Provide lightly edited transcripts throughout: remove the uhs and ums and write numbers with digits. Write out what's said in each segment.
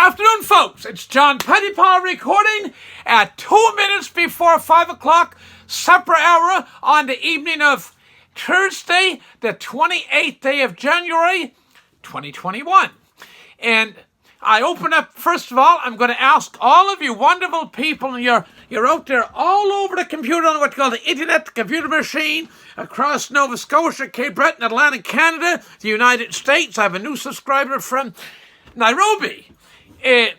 afternoon, folks. It's John Pettipas recording at 2 minutes before 5 o'clock, supper hour on the evening of Thursday, the 28th day of January, 2021. And I open up, first of all, I'm going to ask all of you wonderful people, and you're out there all over the computer on what's called the internet, the computer machine, across Nova Scotia, Cape Breton, Atlantic Canada, the United States. I have a new subscriber from Nairobi, in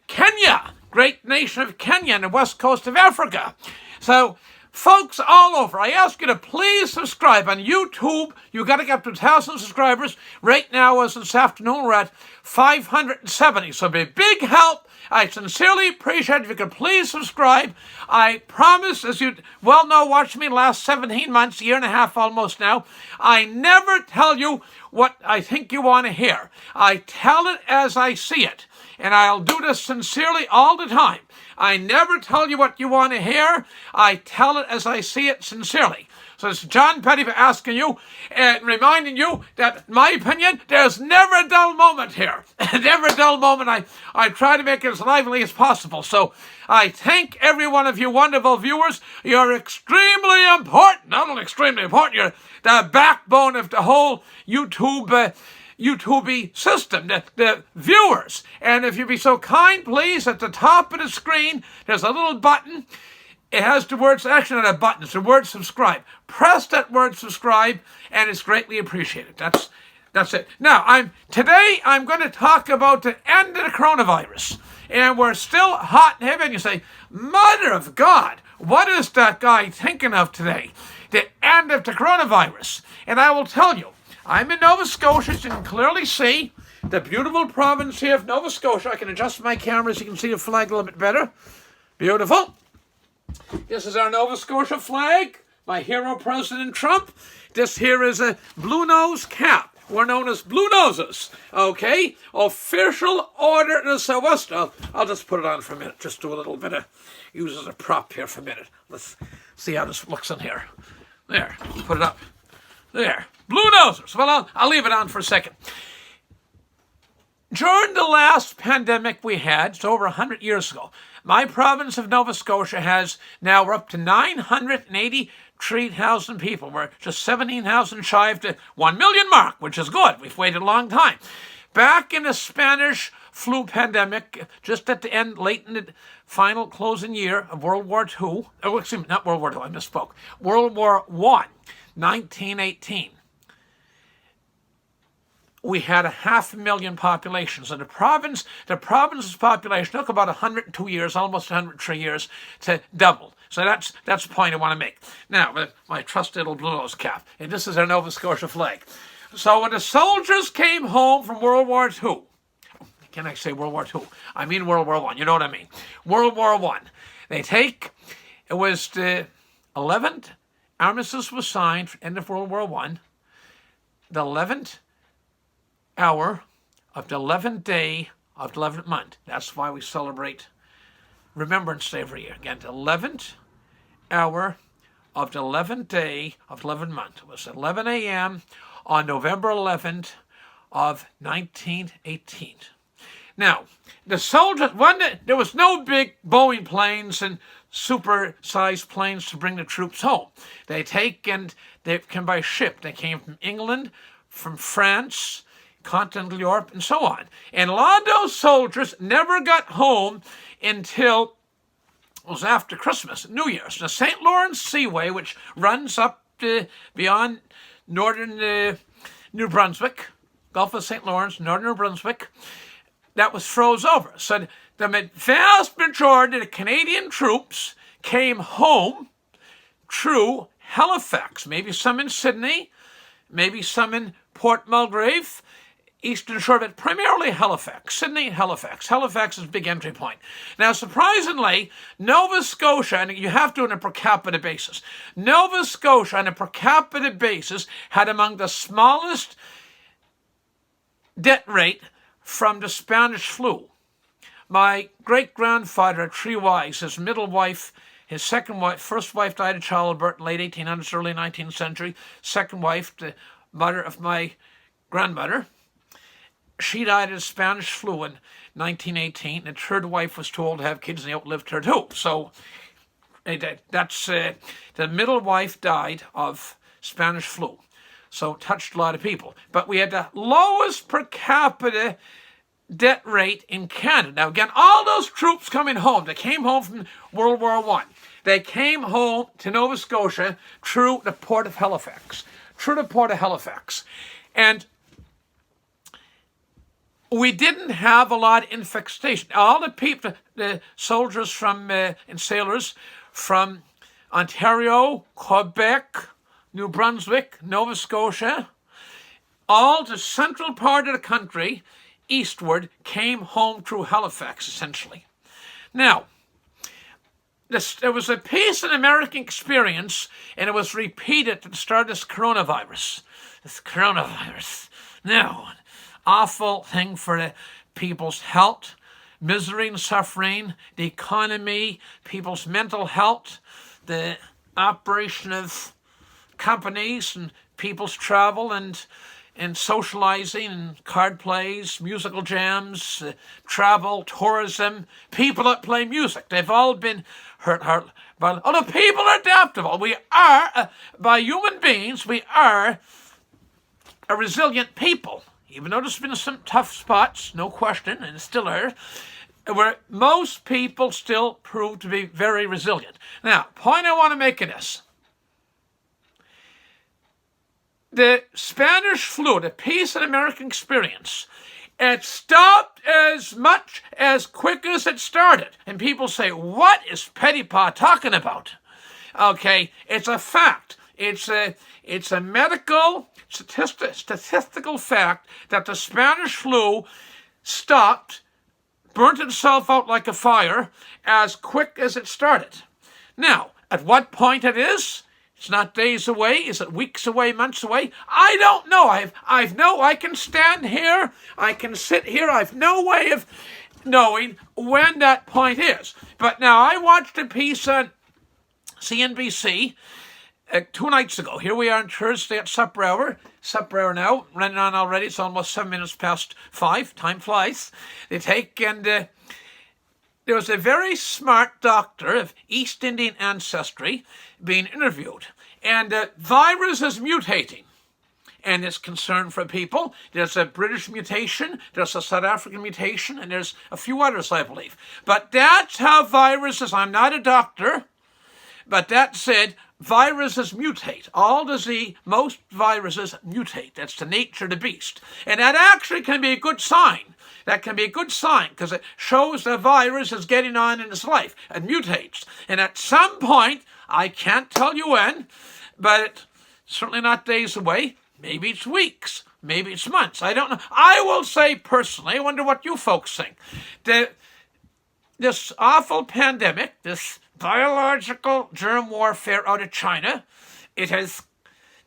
Kenya, great nation of Kenya, on the west coast of Africa. So, folks all over, I ask you to please subscribe on YouTube. You got to get up to 1,000 subscribers. Right now, as this afternoon, we're at 570. So, it'll be a big help. I sincerely appreciate it if you could please subscribe. I promise, as you well know, watching me the last 17 months, a year and a half almost now, I never tell you what I think you want to hear. I tell it as I see it. And I'll do this sincerely all the time. I never tell you what you want to hear. I tell it as I see it sincerely. So it's John Pettipas asking you and reminding you that, in my opinion, there's never a dull moment here. Never a dull moment. I try to make it as lively as possible. So I thank every one of you wonderful viewers. You're extremely important. Not only extremely important, you're the backbone of the whole YouTube system, the viewers. And if you'd be so kind, please, at the top of the screen, there's a little button. It has the words, actually not a button, it's the word subscribe. Press that word subscribe, and it's greatly appreciated. That's it. Now, today I'm going to talk about the end of the coronavirus. And we're still hot and heavy, and you say, Mother of God, what is that guy thinking of today? The end of the coronavirus. And I will tell you, I'm in Nova Scotia, as you can clearly see, the beautiful province here of Nova Scotia. I can adjust my camera so you can see the flag a little bit better. Beautiful. This is our Nova Scotia flag, my hero, President Trump. This here is a blue nose cap. We're known as Blue Noses, okay? Official order to Southwester. I'll just put it on for a minute, just do a little bit of, use as a prop here for a minute. Let's see how this looks in here. There, put it up. There, Blue Noses. Well, I'll leave it on for a second. During the last pandemic we had, it's over 100 years ago, my province of Nova Scotia we're up to 983,000 people. We're just 17,000 shy of the 1 million mark, which is good. We've waited a long time. Back in the Spanish flu pandemic, just at the end, late in the final closing year of World War II, excuse me, not World War II, I misspoke, World War I, 1918. We had a 500,000 population. So the province's population took about 102 years, almost 103 years to double. So that's the point I want to make. Now, with my trusty little blue nose cap, and this is our Nova Scotia flag. So when the soldiers came home from World War II, can I say World War II? I mean World War I, you know what I mean. World War I. It was the 11th armistice was signed, end of World War I, the 11th hour of the 11th day of the 11th month. That's why we celebrate Remembrance Day every year. Again, the 11th hour of the 11th day of the 11th month. It was 11 a.m. on November 11th of 1918. Now, the soldiers, there was no big Boeing planes and super-sized planes to bring the troops home. They came by ship. They came from England, from France, continental Europe, and so on. And a lot of those soldiers never got home until it was after Christmas, New Year's. The St. Lawrence Seaway, which runs up beyond northern New Brunswick, Gulf of St. Lawrence, northern New Brunswick, that was froze over. So the vast majority of the Canadian troops came home through Halifax, maybe some in Sydney, maybe some in Port Mulgrave, Eastern Shore, but primarily Halifax. Sydney, Halifax. Halifax is a big entry point. Now, surprisingly, Nova Scotia, and you have to on a per capita basis, Nova Scotia on a per capita basis had among the smallest death rate from the Spanish flu. My great-grandfather had 3 wives. His middle wife, his first wife died of childbirth in late 1800s, early 19th century. Second wife, the mother of my grandmother, She died of Spanish flu in 1918, and her third wife was told to have kids, and they outlived her too. So that's the middle wife died of Spanish flu. So it touched a lot of people. But we had the lowest per capita debt rate in Canada. Now again, all those troops coming home, they came home from World War I. They came home to Nova Scotia through the port of Halifax. And we didn't have a lot of infestation. All the people, the soldiers from and sailors from Ontario, Quebec, New Brunswick, Nova Scotia, all the central part of the country, eastward, came home through Halifax, essentially. Now, there was a piece in American experience, and it was repeated at the start of this coronavirus. Now, awful thing for the people's health, misery and suffering, the economy, people's mental health, the operation of companies and people's travel and socializing and card plays, musical jams, travel, tourism, people that play music. They've all been hurt. But although people are adaptable, we are, by human beings, we are a resilient people. Even though there's been some tough spots, no question, and still are, where most people still prove to be very resilient. Now, point I want to make in this. The Spanish flu, the piece of American experience, it stopped as quick as it started. And people say, what is Pettipas talking about? Okay, it's a fact. It's a medical statistical fact that the Spanish flu stopped, burnt itself out like a fire as quick as it started. Now, at what point it is? It's not days away. Is it weeks away, months away? I don't know. I can stand here. I can sit here. I've no way of knowing when that point is. But now I watched a piece on CNBC 2 nights ago. Here we are on Thursday at supper hour. Supper hour now, running on already. It's almost 7 minutes past 5. Time flies. There was a very smart doctor of East Indian ancestry being interviewed. And the virus is mutating. And it's concern for people. There's a British mutation, there's a South African mutation, and there's a few others, I believe. But that's how viruses, I'm not a doctor, but that said, viruses mutate. Most viruses mutate. That's the nature of the beast. And that actually can be a good sign. That can be a good sign because it shows the virus is getting on in its life. It mutates. And at some point, I can't tell you when, but it's certainly not days away. Maybe it's weeks. Maybe it's months. I don't know. I will say personally, I wonder what you folks think. This awful pandemic, this biological germ warfare out of China, it has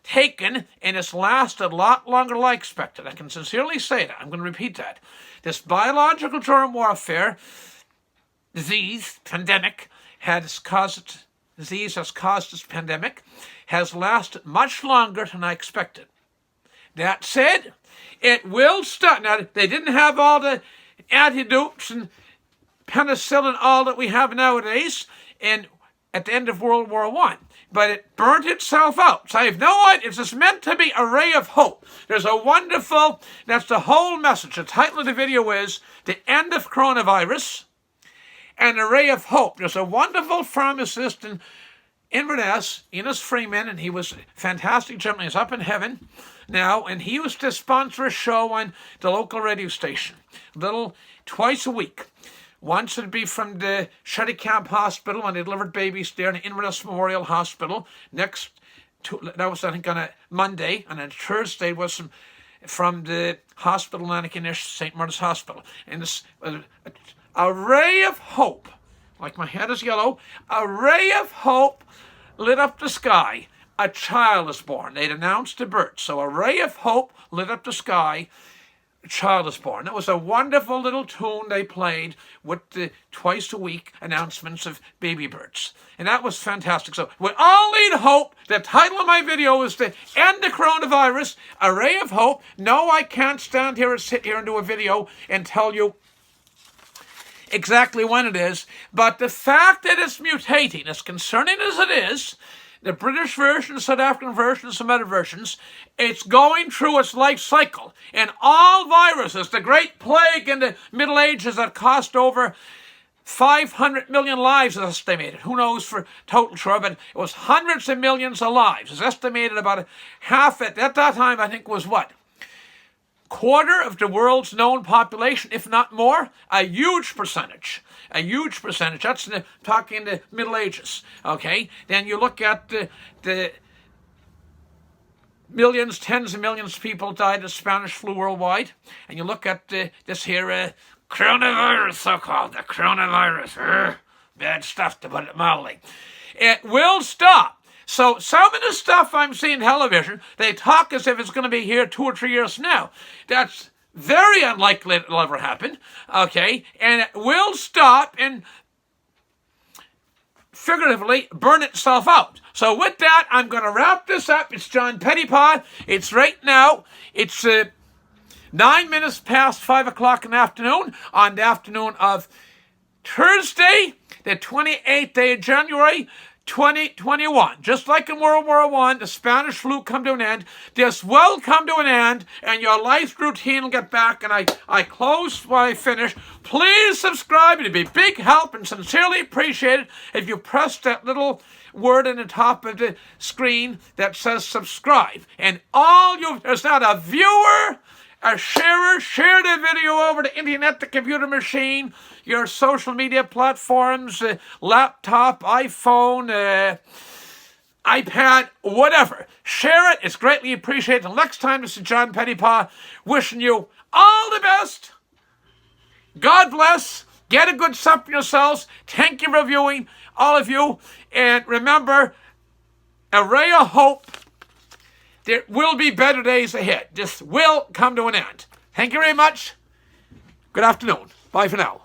taken and it's lasted a lot longer than I expected. I can sincerely say that. I'm going to repeat that. This biological germ warfare pandemic has caused this pandemic, has lasted much longer than I expected. That said, it will stop. Now, they didn't have all the antidotes and penicillin, all that we have nowadays, and at the end of World War I. But it burnt itself out. So I have no idea. It's just meant to be a ray of hope. There's a wonderful, that's the whole message. The title of the video is The End of Coronavirus and a Ray of Hope. There's a wonderful pharmacist in Inverness, Enos Freeman, and he was a fantastic gentleman. He's up in heaven now, and he used to sponsor a show on the local radio station, twice a week. Once it'd be from the Shetty Camp Hospital when they delivered babies there in the Inverness Memorial Hospital. That was, I think, on a Monday. And then Thursday was from the hospital in Antigonish, St. Martin's Hospital. And it's a ray of hope, like my head is yellow, a ray of hope lit up the sky. A child is born. They'd announced the birth. So a ray of hope lit up the sky. child is born. It was a wonderful little tune they played with the twice a week announcements of baby births. And that was fantastic. So we all need hope. The title of my video is to end the coronavirus, a ray of hope. No, I can't stand here and sit here and do a video and tell you exactly when it is. But the fact that it's mutating, as concerning as it is, the British version, the South African version, some other versions, it's going through its life cycle. And all viruses, the Great Plague in the Middle Ages that cost over 500 million lives is estimated. Who knows for total sure, but it was hundreds of millions of lives. It's estimated about half it, at that time, I think was what? Quarter of the world's known population, if not more, a huge percentage. A huge percentage. That's talking the Middle Ages. Okay? Then you look at the millions, tens of millions of people died of Spanish flu worldwide. And you look at this here coronavirus, so-called, the coronavirus. Bad stuff, to put it mildly. It will stop. So some of the stuff I'm seeing on television, they talk as if it's going to be here 2 or 3 years from now. That's very unlikely it'll ever happen, okay? And it will stop and figuratively burn itself out. So with that, I'm going to wrap this up. It's John Pettipas. It's right now. It's 9 minutes past 5 o'clock in the afternoon on the afternoon of Thursday, the 28th day of January, 2021. Just like in World War I, the Spanish flu come to an end. This will come to an end, and your life routine will get back. And I close while I finish. Please subscribe. It'd be a big help and sincerely appreciated if you press that little word in the top of the screen that says subscribe. And there's not a viewer, a sharer, share the video over the internet, the computer machine, your social media platforms, laptop, iPhone, iPad, whatever. Share it. It's greatly appreciated. Until next time, this is John Pettipas wishing you all the best. God bless. Get a good sup for yourselves. Thank you for viewing, all of you. And remember, a ray of hope. There will be better days ahead. This will come to an end. Thank you very much. Good afternoon. Bye for now.